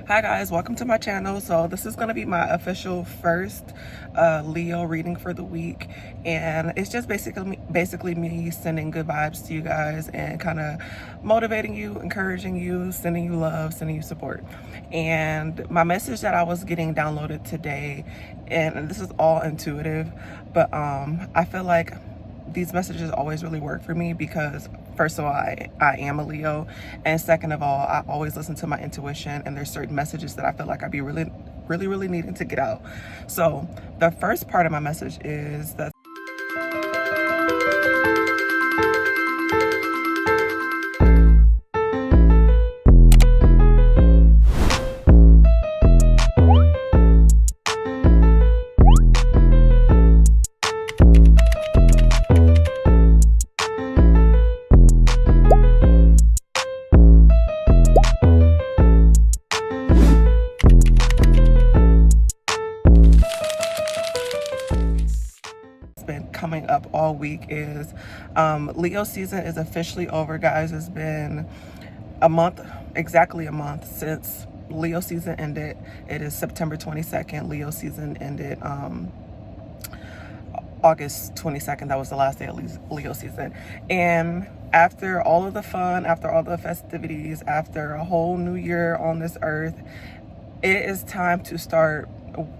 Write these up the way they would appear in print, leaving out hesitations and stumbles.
Hi guys, welcome to my channel. So this is going to be my official first Leo reading for the week, and it's just basically me sending good vibes to you guys and kind of motivating you, encouraging you, sending you love, sending you support. And my message that I was getting downloaded today, and this is all intuitive, but I feel like these messages always really work for me because first of all, I am a Leo, and second of all, I always listen to my intuition, and there's certain messages that I feel like I'd be really needing to get out. So the first part of my message is that been coming up all week is Leo season is officially over, guys. It's been a month, exactly a month since Leo season ended. It is September 22nd. Leo season ended August 22nd. That was the last day of Leo season. And after all of the fun, after all the festivities, after a whole new year on this earth, it is time to start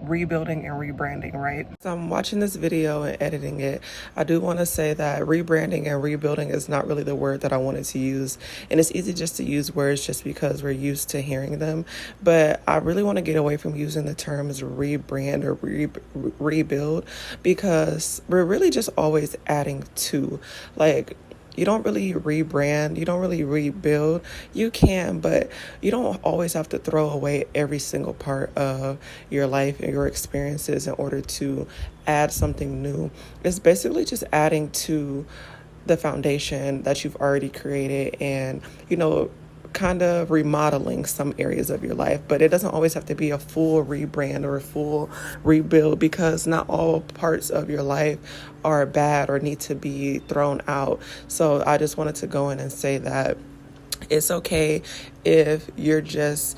rebuilding and rebranding, right? So I'm watching this video and editing it. I do want to say that rebranding and rebuilding is not really the word that I wanted to use, and it's easy just to use words just because we're used to hearing them, but I really want to get away from using the terms rebrand or rebuild, because we're really just always adding to. Like, you don't really rebrand, you don't really rebuild. You can, but you don't always have to throw away every single part of your life and your experiences in order to add something new. It's basically just adding to the foundation that you've already created, and, kind of remodeling some areas of your life. But it doesn't always have to be a full rebrand or a full rebuild, because not all parts of your life are bad or need to be thrown out. So I just wanted to go in and say that it's okay if you're just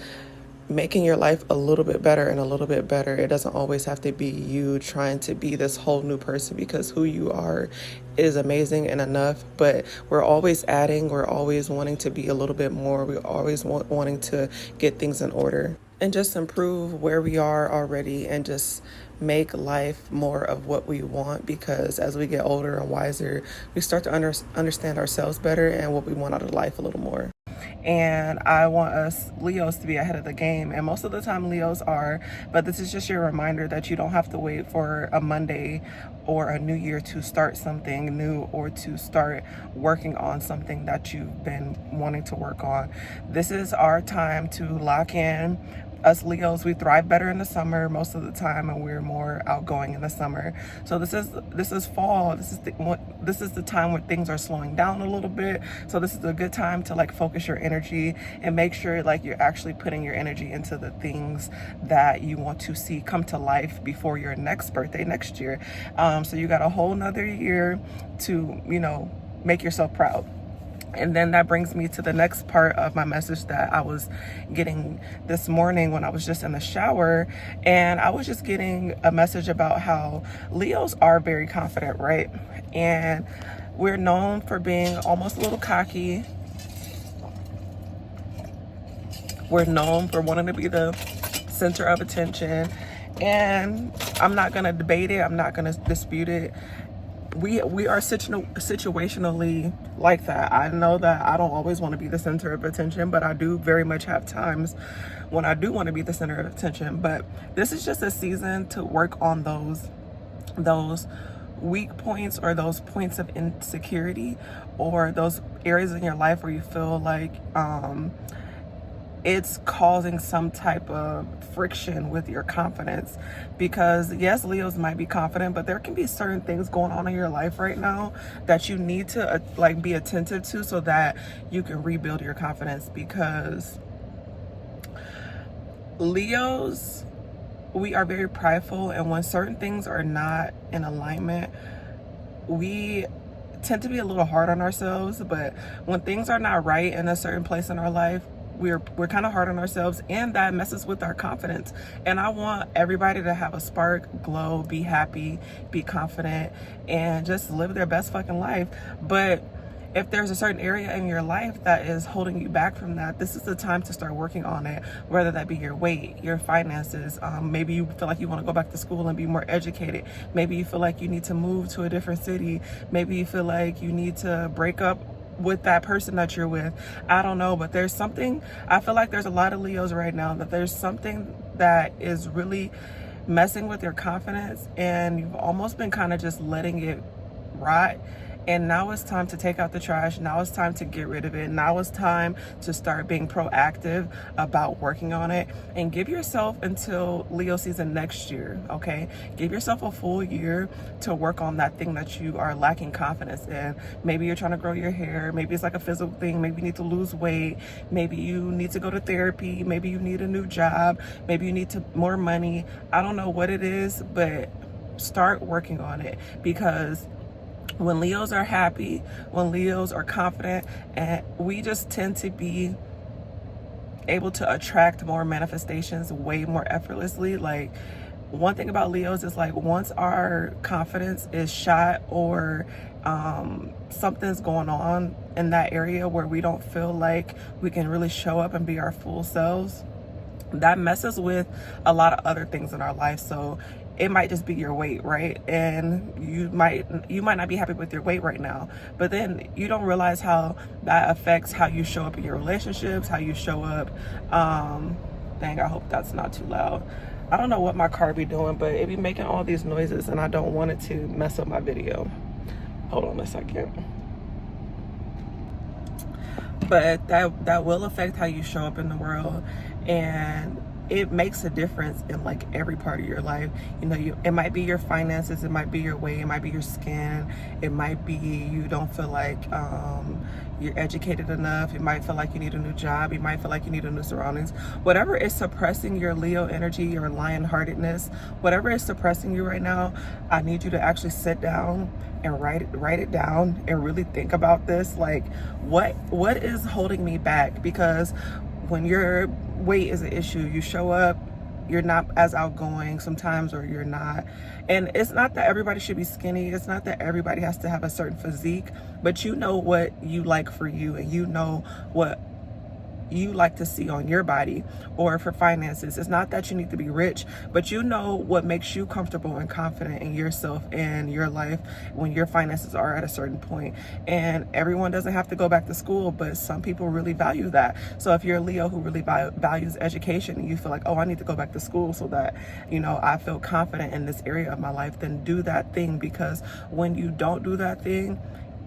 making your life a little bit better and a little bit better. It doesn't always have to be you trying to be this whole new person, because who you are is amazing and enough. But we're always adding, we're always wanting to be a little bit more, we're always wanting to get things in order and just improve where we are already and just make life more of what we want, because as we get older and wiser, we start to understand ourselves better and what we want out of life a little more. And I want us Leos to be ahead of the game, and most of the time Leos are, but this is just your reminder that you don't have to wait for a Monday or a new year to start something new or to start working on something that you've been wanting to work on. This is our time to lock in. Us Leos, we thrive better in the summer most of the time, and we're more outgoing in the summer. So this is fall. This is the time when things are slowing down a little bit. So this is a good time to focus your energy and make sure you're actually putting your energy into the things that you want to see come to life before your next birthday next year. So you got a whole nother year to make yourself proud. And then that brings me to the next part of my message that I was getting this morning when I was just in the shower. And I was just getting a message about how Leos are very confident, right? And we're known for being almost a little cocky. We're known for wanting to be the center of attention. And I'm not going to debate it. I'm not going to dispute it. We are situationally like that. I know that I don't always want to be the center of attention, but I do very much have times when I do want to be the center of attention. But this is just a season to work on those weak points, or those points of insecurity, or those areas in your life where you feel like it's causing some type of friction with your confidence. Because yes, Leos might be confident, but there can be certain things going on in your life right now that you need to be attentive to, so that you can rebuild your confidence. Because Leos, we are very prideful, and when certain things are not in alignment, we tend to be a little hard on ourselves. But when things are not right in a certain place in our life, we're kind of hard on ourselves, and that messes with our confidence. And I want everybody to have a spark, glow, be happy, be confident, and just live their best fucking life. But if there's a certain area in your life that is holding you back from that, this is the time to start working on it, whether that be your weight, your finances. Maybe you feel like you want to go back to school and be more educated. Maybe you feel like you need to move to a different city. Maybe you feel like you need to break up with that person that you're with. I don't know, but there's something, I feel like there's a lot of Leos right now that there's something that is really messing with your confidence, and you've almost been kind of just letting it rot. And now it's time to take out the trash. Now it's time to get rid of it. Now it's time to start being proactive about working on it, and give yourself until Leo season next year, okay? Give yourself a full year to work on that thing that you are lacking confidence in. Maybe you're trying to grow your hair. Maybe it's like a physical thing. Maybe you need to lose weight. Maybe you need to go to therapy. Maybe you need a new job. Maybe you need more money. I don't know what it is, but start working on it, because when Leos are happy, when Leos are confident, and we just tend to be able to attract more manifestations way more effortlessly. Like, one thing about Leos is, like, once our confidence is shot, or something's going on in that area where we don't feel like we can really show up and be our full selves, that messes with a lot of other things in our life. So it might just be your weight, right? And you might not be happy with your weight right now, but then you don't realize how that affects how you show up in your relationships, how you show up. Dang, I hope that's not too loud. I don't know what my car be doing, but it be making all these noises, and I don't want it to mess up my video. Hold on a second. But that will affect how you show up in the world, and it makes a difference in like every part of your life. You know, it might be your finances, it might be your weight, it might be your skin, it might be you don't feel like you're educated enough, you might feel like you need a new job, you might feel like you need a new surroundings. Whatever is suppressing your Leo energy, your lion-heartedness, whatever is suppressing you right now, I need you to actually sit down and write it down and really think about this. Like, what is holding me back? Because when your weight is an issue, you show up, you're not as outgoing sometimes, or you're not. And it's not that everybody should be skinny. It's not that everybody has to have a certain physique, but you know what you like for you, and you know what you like to see on your body. Or for finances, it's not that you need to be rich, but you know what makes you comfortable and confident in yourself and your life when your finances are at a certain point. And everyone doesn't have to go back to school, but some people really value that. So if you're a Leo who really values education, and you feel like, oh, I need to go back to school so that, you know, I feel confident in this area of my life, then do that thing. Because when you don't do that thing,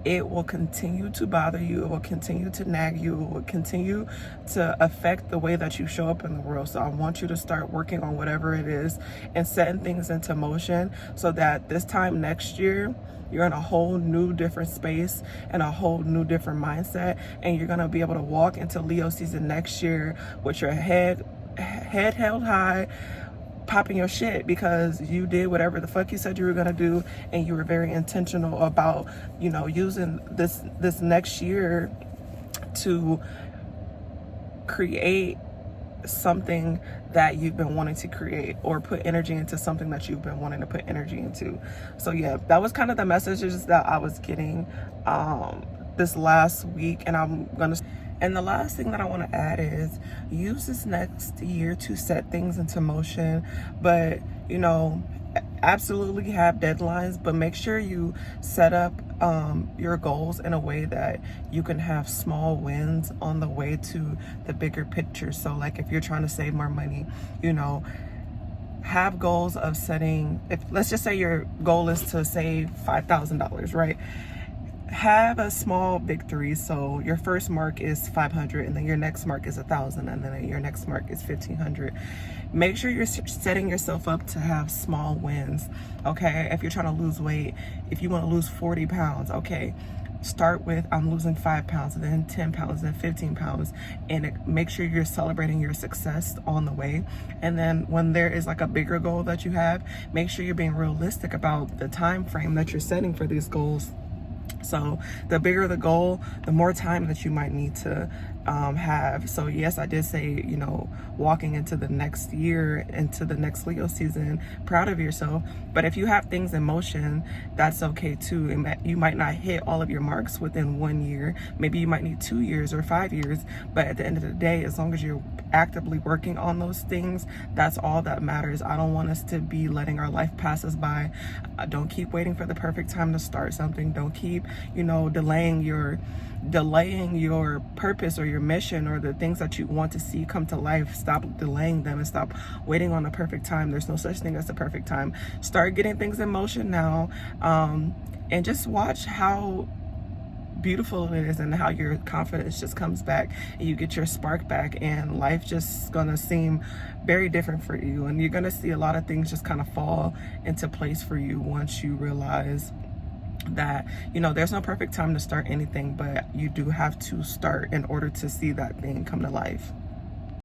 it will continue to bother you, it will continue to nag you, it will continue to affect the way that you show up in the world. So I want you to start working on whatever it is and setting things into motion, so that this time next year, you're in a whole new different space and a whole new different mindset, and you're gonna be able to walk into Leo season next year with your head held high, popping your shit, because you did whatever the fuck you said you were gonna do, and you were very intentional about, you know, using this next year to create something that you've been wanting to create, or put energy into something that you've been wanting to put energy into. So yeah, that was kind of the messages that I was getting this last week, and the last thing that I want to add is, use this next year to set things into motion. But, you know, absolutely have deadlines, but make sure you set up your goals in a way that you can have small wins on the way to the bigger picture. So like, if you're trying to save more money, you know, have goals of setting, if let's just say your goal is to save $5,000, right? Have a small victory. So your first mark is 500, and then your next mark is 1,000, and then your next mark is 1,500. Make sure you're setting yourself up to have small wins, okay? If you're trying to lose weight, if you want to lose 40 pounds, okay, start with, I'm losing 5 pounds, and then 10 pounds, and 15 pounds, and make sure you're celebrating your success on the way. And then when there is like a bigger goal that you have, make sure you're being realistic about the time frame that you're setting for these goals. So the bigger the goal, the more time that you might need to have. So yes, I did say, you know, walking into the next year, into the next Leo season, proud of yourself. But if you have things in motion, that's okay too. You might not hit all of your marks within 1 year. Maybe you might need 2 years or 5 years. But at the end of the day, as long as you're actively working on those things, that's all that matters. I don't want us to be letting our life pass us by. Don't keep waiting for the perfect time to start something. Don't keep, you know, delaying your purpose or your mission or the things that you want to see come to life. Stop delaying them and stop waiting on the perfect time. There's no such thing as the perfect time. Start getting things in motion now, and just watch how beautiful it is and how your confidence just comes back and you get your spark back, and life just gonna seem very different for you, and you're gonna see a lot of things just kind of fall into place for you once you realize that, you know, there's no perfect time to start anything, but you do have to start in order to see that thing come to life.